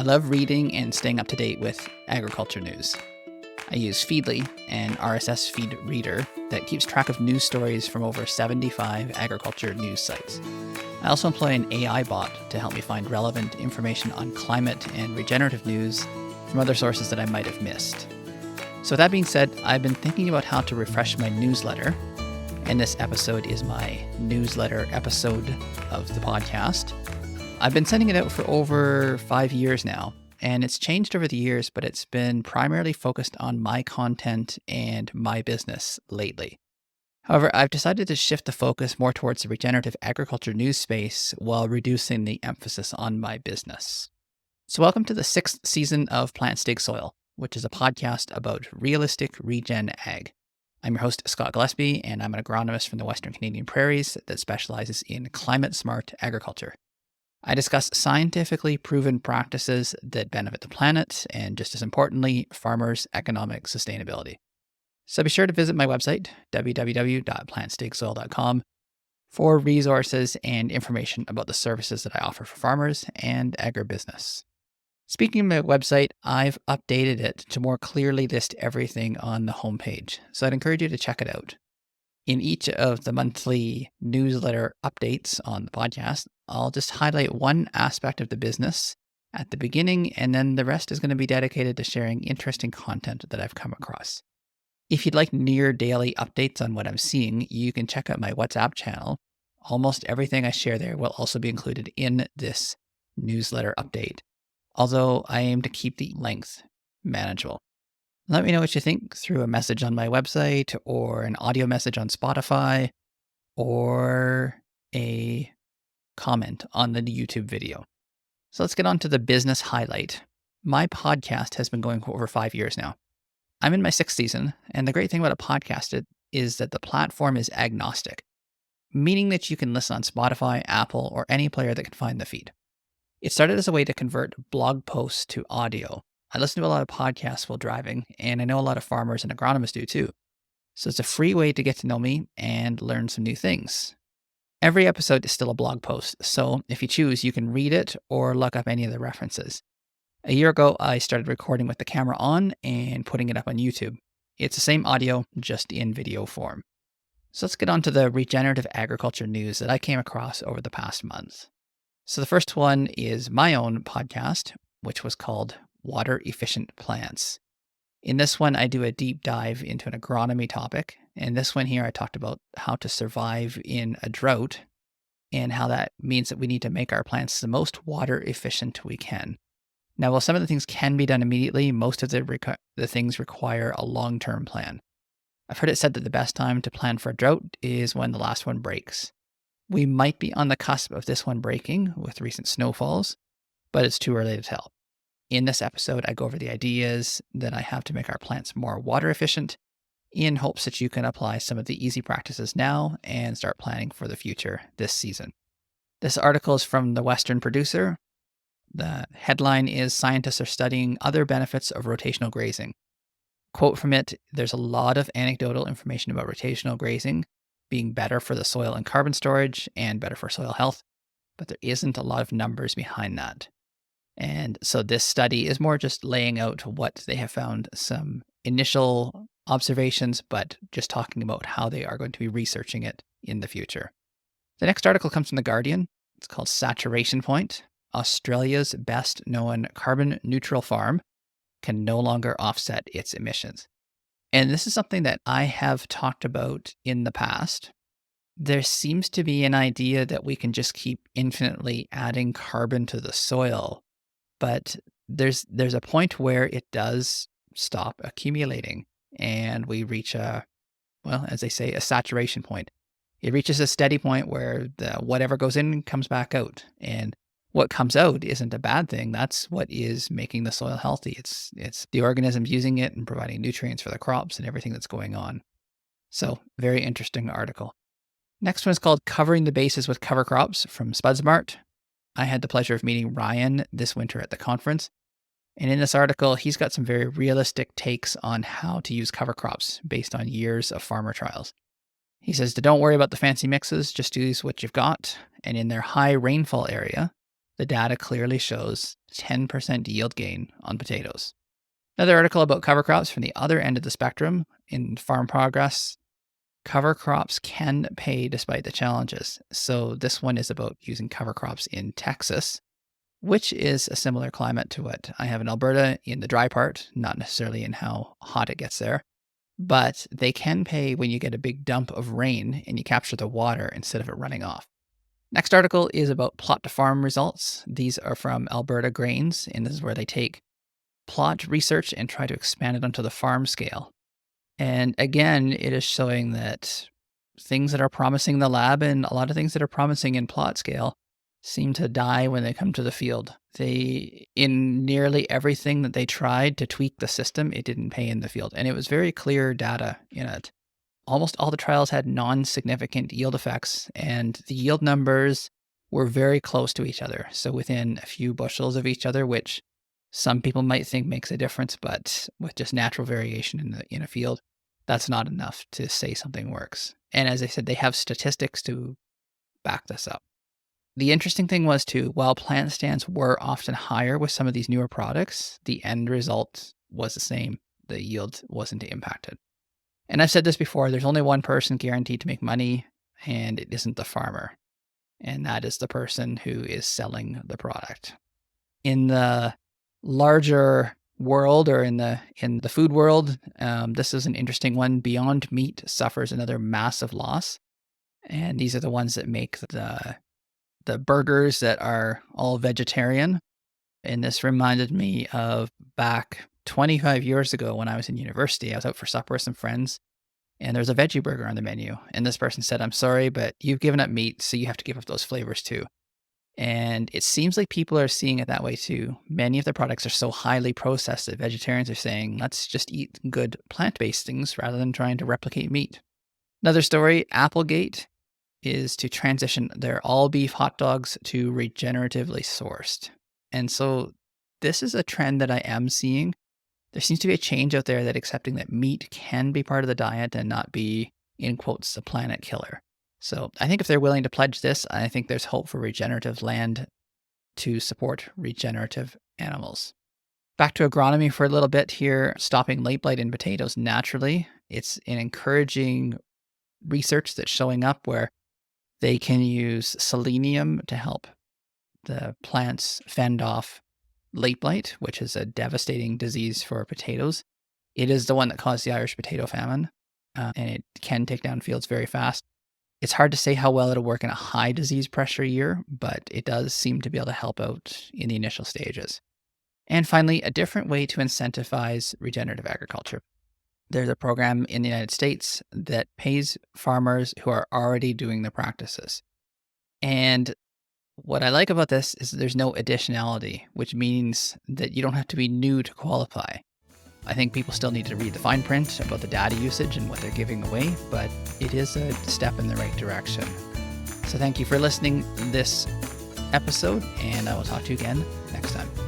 I love reading and staying up to date with agriculture news. I use Feedly, an RSS feed reader that keeps track of news stories from over 75 agriculture news sites. I also employ an AI bot to help me find relevant information on climate and regenerative news from other sources that I might have missed. So with that being said, I've been thinking about how to refresh my newsletter, and this episode is my newsletter episode of the podcast. I've been sending it out for over 5 years now, and it's changed over the years, but it's been primarily focused on my content and my business lately. However, I've decided to shift the focus more towards the regenerative agriculture news space while reducing the emphasis on my business. So welcome to the 6th season of Plants Dig Soil, which is a podcast about realistic regen ag. I'm your host, Scott Gillespie, and I'm an agronomist from the Western Canadian prairies that specializes in climate-smart agriculture. I discuss scientifically proven practices that benefit the planet and, just as importantly, farmers' economic sustainability. So be sure to visit my website, www.plantsdigsoil.com, for resources and information about the services that I offer for farmers and agribusiness. Speaking of my website, I've updated it to more clearly list everything on the homepage, so I'd encourage you to check it out. In each of the monthly newsletter updates on the podcast, I'll just highlight one aspect of the business at the beginning, and then the rest is going to be dedicated to sharing interesting content that I've come across. If you'd like near daily updates on what I'm seeing, you can check out my WhatsApp channel. Almost everything I share there will also be included in this newsletter update, although I aim to keep the length manageable. Let me know what you think through a message on my website or an audio message on Spotify or a comment on the YouTube video. So let's get on to the business highlight. My podcast has been going for over 5 years now. I'm in my 6th season, and the great thing about a podcast is that the platform is agnostic, meaning that you can listen on Spotify, Apple, or any player that can find the feed. It started as a way to convert blog posts to audio. I listen to a lot of podcasts while driving, and I know a lot of farmers and agronomists do too. So it's a free way to get to know me and learn some new things. Every episode is still a blog post, so if you choose, you can read it or look up any of the references. A year ago, I started recording with the camera on and putting it up on YouTube. It's the same audio, just in video form. So let's get on to the regenerative agriculture news that I came across over the past month. So the first one is my own podcast, which was called Water Efficient Plants. In this one, I do a deep dive into an agronomy topic. And this one here, I talked about how to survive in a drought and how that means that we need to make our plants the most water efficient we can. Now, while some of the things can be done immediately, most of the things require a long-term plan. I've heard it said that the best time to plan for a drought is when the last one breaks. We might be on the cusp of this one breaking with recent snowfalls, but it's too early to tell. In this episode, I go over the ideas that I have to make our plants more water efficient in hopes that you can apply some of the easy practices now and start planning for the future this season. This article is from the Western Producer. The headline is Scientists Are Studying Other Benefits of Rotational Grazing. Quote from it, there's a lot of anecdotal information about rotational grazing being better for the soil and carbon storage and better for soil health, but there isn't a lot of numbers behind that. And so this study is more just laying out what they have found, some initial observations, but just talking about how they are going to be researching it in the future. The next article comes from The Guardian. It's called Saturation Point. Australia's best known carbon neutral farm can no longer offset its emissions. And this is something that I have talked about in the past. There seems to be an idea that we can just keep infinitely adding carbon to the soil, but there's a point where it does stop accumulating and we reach as they say, a saturation point. It reaches a steady point where whatever goes in comes back out, and what comes out isn't a bad thing. That's what is making the soil healthy. It's the organisms using it and providing nutrients for the crops and everything that's going on. So, very interesting article. Next one is called Covering the Bases with Cover Crops from SpudSmart. I had the pleasure of meeting Ryan this winter at the conference. And in this article, he's got some very realistic takes on how to use cover crops based on years of farmer trials. He says to don't worry about the fancy mixes, just use what you've got. And in their high rainfall area, the data clearly shows 10% yield gain on potatoes. Another article about cover crops from the other end of the spectrum in Farm Progress. Cover crops can pay despite the challenges. So this one is about using cover crops in Texas, which is a similar climate to what I have in Alberta in the dry part, not necessarily in how hot it gets there. But they can pay when you get a big dump of rain and you capture the water instead of it running off. Next article is about plot to farm results. These are from Alberta Grains, and this is where they take plot research and try to expand it onto the farm scale. And again, it is showing that things that are promising in the lab and a lot of things that are promising in plot scale seem to die when they come to the field. In nearly everything that they tried to tweak the system, it didn't pay in the field. And it was very clear data in it. Almost all the trials had non-significant yield effects, and the yield numbers were very close to each other. So within a few bushels of each other, which some people might think makes a difference, but with just natural variation in a field, that's not enough to say something works. And as I said, they have statistics to back this up. The interesting thing was too, while plant stands were often higher with some of these newer products, the end result was the same. The yield wasn't impacted. And I've said this before, there's only one person guaranteed to make money, and it isn't the farmer. And that is the person who is selling the product. In the larger world, or in the food world, this is an interesting one. Beyond Meat suffers another massive loss. And these are the ones that make the burgers that are all vegetarian. And this reminded me of back 25 years ago when I was in university. I was out for supper with some friends, and there's a veggie burger on the menu. And this person said, "I'm sorry, but you've given up meat, so you have to give up those flavors too." And it seems like people are seeing it that way too. Many of the products are so highly processed that vegetarians are saying, let's just eat good plant-based things rather than trying to replicate meat. Another story, Applegate is to transition their all beef hot dogs to regeneratively sourced. And so this is a trend that I am seeing. There seems to be a change out there that accepting that meat can be part of the diet and not be, in quotes, the planet killer. So I think if they're willing to pledge this, I think there's hope for regenerative land to support regenerative animals. Back to agronomy for a little bit here, stopping late blight in potatoes naturally. It's an encouraging research that's showing up where they can use selenium to help the plants fend off late blight, which is a devastating disease for potatoes. It is the one that caused the Irish potato famine, and it can take down fields very fast. It's hard to say how well it'll work in a high disease pressure year, but it does seem to be able to help out in the initial stages. And finally, a different way to incentivize regenerative agriculture. There's a program in the United States that pays farmers who are already doing the practices. And what I like about this is there's no additionality, which means that you don't have to be new to qualify. I think people still need to read the fine print about the data usage and what they're giving away, but it is a step in the right direction. So thank you for listening to this episode, and I will talk to you again next time.